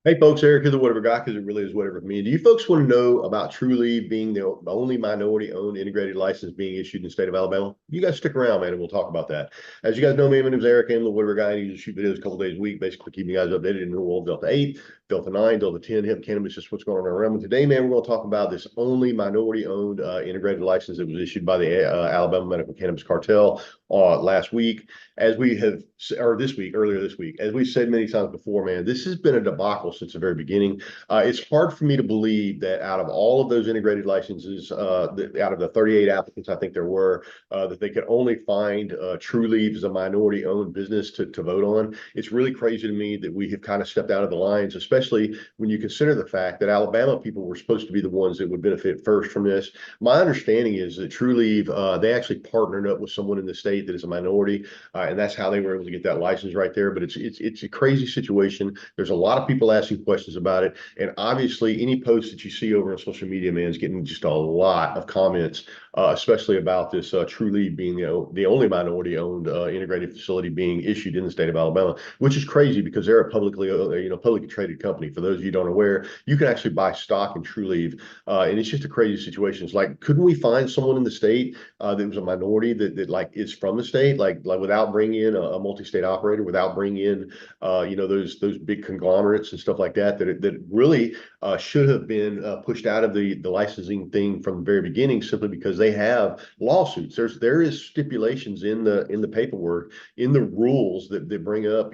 Hey folks, Eric here, the Whatever Guy, because it really is whatever for me. Do you folks want to know about Trulieve being the only minority-owned integrated license being issued in the state of Alabama? You guys stick around, man, and we'll talk about that. As you guys know, me, my name is Eric. I'm the Whatever Guy. I usually shoot videos a couple days a week, basically keeping you guys updated in the world Delta 8, Delta 9, Delta 10, hemp cannabis, just what's going on around. And today, man, we're going to talk about this only minority-owned integrated license that was issued by the Alabama Medical Cannabis Cartel last week. As we have, or this week, earlier this week, as we've said many times before, man, this has been a debacle since the very beginning. It's hard for me to believe that out of all of those integrated licenses, out of the 38 applicants, I think there were, that they could only find Trulieve as a minority-owned business to vote on. It's really crazy to me that we have kind of stepped out of the lines, especially when you consider the fact that Alabama people were supposed to be the ones that would benefit first from this. My understanding is that Trulieve, they actually partnered up with someone in the state that is a minority, and that's how they were able to get that license right there. But it's a crazy situation. There's a lot of people asking questions about it, and obviously any post that you see over on social media, man, is getting just a lot of comments, especially about this Trulieve being the only minority-owned integrated facility being issued in the state of Alabama, which is crazy because they're a publicly traded company. For those of you who don't aware, you can actually buy stock in Trulieve, and it's just a crazy situation. It's like, couldn't we find someone in the state that was a minority that like is from the state, like without bringing in a multi-state operator, without bringing in those big conglomerates and stuff like that that really should have been pushed out of the licensing thing from the very beginning, simply because they have lawsuits. There is stipulations in the paperwork, in the rules that bring up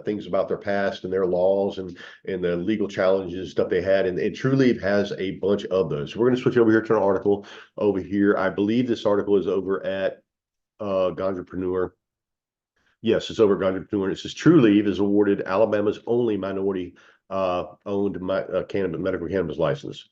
things about their past and their laws and the legal challenges, stuff they had, and Trulieve has a bunch of those. So we're going to switch over here to an article over here. I believe this article is over at Ganjapreneur. Yes, it's over at Ganjapreneur. It says Trulieve is awarded Alabama's only minority owned medical cannabis license.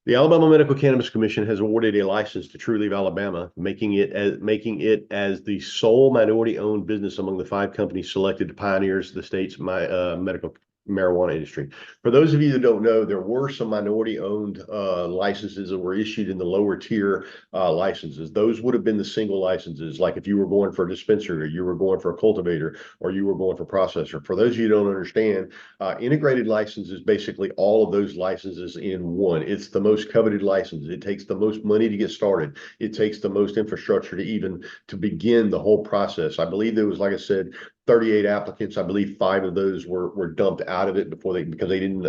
The Alabama Medical Cannabis Commission has awarded a license to Trulieve, Alabama, making it as the sole minority-owned business among the 5 companies selected to pioneer the state's medical marijuana industry. For those of you that don't know, there were some minority-owned licenses that were issued in the lower tier licenses. Those would have been the single licenses, like if you were going for a dispensary, or you were going for a cultivator, or you were going for processor. For those of you who don't understand, integrated license is basically all of those licenses in one. It's the most coveted license. It takes the most money to get started. It takes the most infrastructure to begin the whole process. I believe there was, like I said, 38 applicants. I believe 5 of those were dumped out of it because they didn't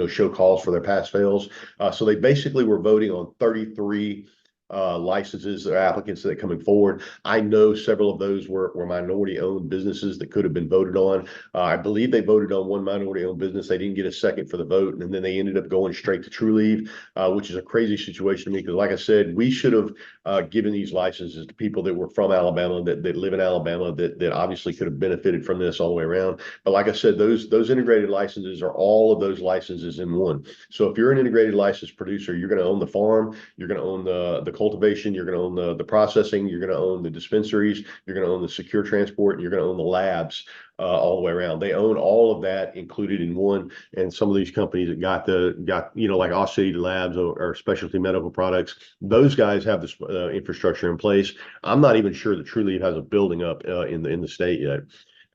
show cause for their pass fails. So they basically were voting on 33 licenses or applicants that are coming forward. I know several of those were minority-owned businesses that could have been voted on. I believe they voted on one minority-owned business. They didn't get a second for the vote, and then they ended up going straight to Trulieve, which is a crazy situation to me because, like I said, we should have given these licenses to people that were from Alabama, that live in Alabama, that obviously could have benefited from this all the way around. But like I said, those integrated licenses are all of those licenses in one. So if you're an integrated license producer, you're going to own the farm, you're going to own the cultivation, you're going to own the processing, you're going to own the dispensaries, you're going to own the secure transport, and you're going to own the labs all the way around. They own all of that included in one. And some of these companies that got like Oscity Labs or Specialty Medical Products, those guys have this infrastructure in place. I'm not even sure that Trulieve has a building up in the state yet.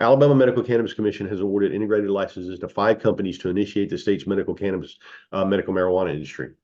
Alabama Medical Cannabis Commission has awarded integrated licenses to 5 companies to initiate the state's medical marijuana industry.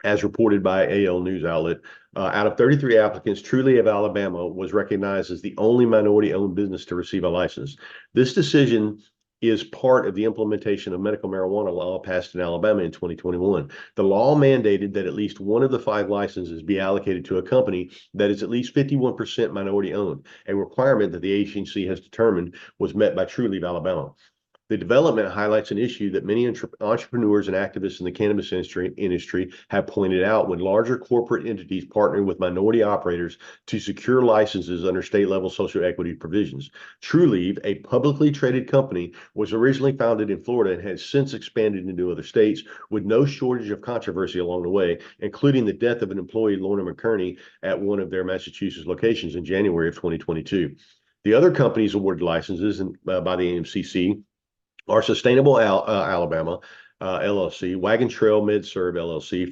As reported by AL News outlet, out of 33 applicants, Trulieve of Alabama was recognized as the only minority-owned business to receive a license. This decision is part of the implementation of medical marijuana law passed in Alabama in 2021. The law mandated that at least one of the 5 licenses be allocated to a company that is at least 51% minority-owned, a requirement that the agency has determined was met by Trulieve, Alabama. The development highlights an issue that many entrepreneurs and activists in the cannabis industry have pointed out when larger corporate entities partner with minority operators to secure licenses under state-level social equity provisions. Trulieve, a publicly traded company, was originally founded in Florida and has since expanded into other states with no shortage of controversy along the way, including the death of an employee, Lorna McKerney, at one of their Massachusetts locations in January of 2022. The other companies awarded licenses by the AMCC are Sustainable Alabama LLC, Wagon Trail MedServe LLC,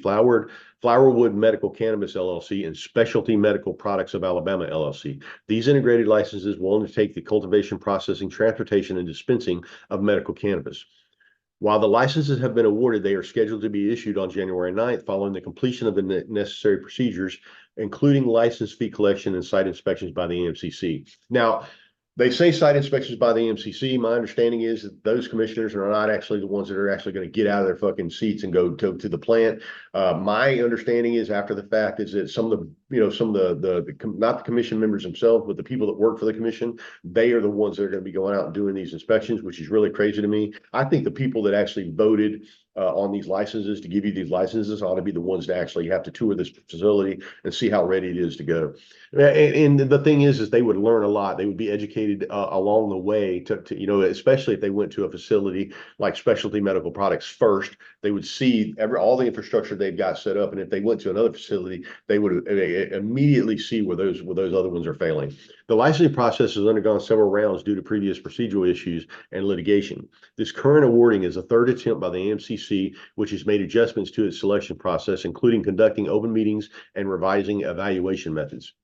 Flowerwood Medical Cannabis LLC, and Specialty Medical Products of Alabama LLC. These integrated licenses will undertake the cultivation, processing, transportation, and dispensing of medical cannabis. While the licenses have been awarded, they are scheduled to be issued on January 9th following the completion of the necessary procedures, including license fee collection and site inspections by the MCC. Now, they say site inspections by the MCC. My understanding is that those commissioners are not actually the ones that are actually going to get out of their fucking seats and go to the plant. My understanding is after the fact is that some of the, not the commission members themselves, but the people that work for the commission, they are the ones that are going to be going out and doing these inspections, which is really crazy to me. I think the people that actually voted on these licenses to give you these licenses ought to be the ones to actually have to tour this facility and see how ready it is to go. And the thing is they would learn a lot. They would be educated along the way to, especially if they went to a facility like Specialty Medical Products first, they would see all the infrastructure they've got set up. And if they went to another facility, they would immediately see where those other ones are failing. The licensing process has undergone several rounds due to previous procedural issues and litigation. This current awarding is a third attempt by the AMCC, which has made adjustments to its selection process, including conducting open meetings and revising evaluation methods.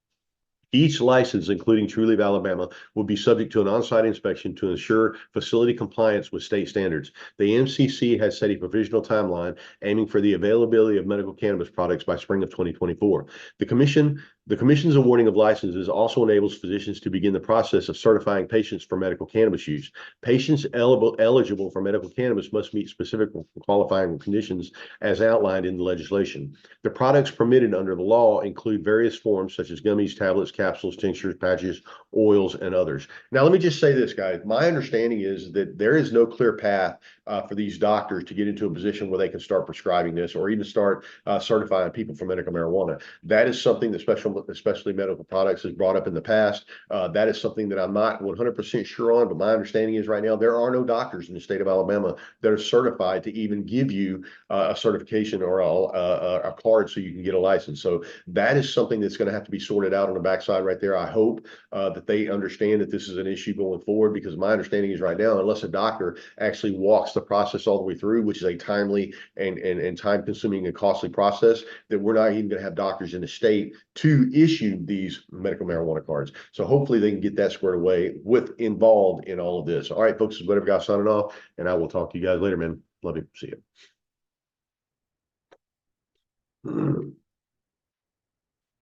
Each license, including Trulieve, Alabama, will be subject to an on-site inspection to ensure facility compliance with state standards. The MCC has set a provisional timeline aiming for the availability of medical cannabis products by spring of 2024. The Commission's awarding of licenses also enables physicians to begin the process of certifying patients for medical cannabis use. Patients eligible for medical cannabis must meet specific qualifying conditions as outlined in the legislation. The products permitted under the law include various forms such as gummies, tablets, capsules, tinctures, patches, oils, and others. Now, let me just say this, guys. My understanding is that there is no clear path for these doctors to get into a position where they can start prescribing this or even start certifying people for medical marijuana. That is something that Specialty Medical Products has brought up in the past. That is something that I'm not 100% sure on, but my understanding is right now there are no doctors in the state of Alabama that are certified to even give you a certification or a card so you can get a license. So that is something that's going to have to be sorted out on the backside right there. I hope that they understand that this is an issue going forward, because my understanding is right now, unless a doctor actually walks the process all the way through, which is a timely and time consuming and costly process, that we're not even going to have doctors in the state to issue these medical marijuana cards. So hopefully they can get that squared away involved in all of this. All right, folks, this is Thewhateverguy signing off, and I will talk to you guys later, man. Love you. See you.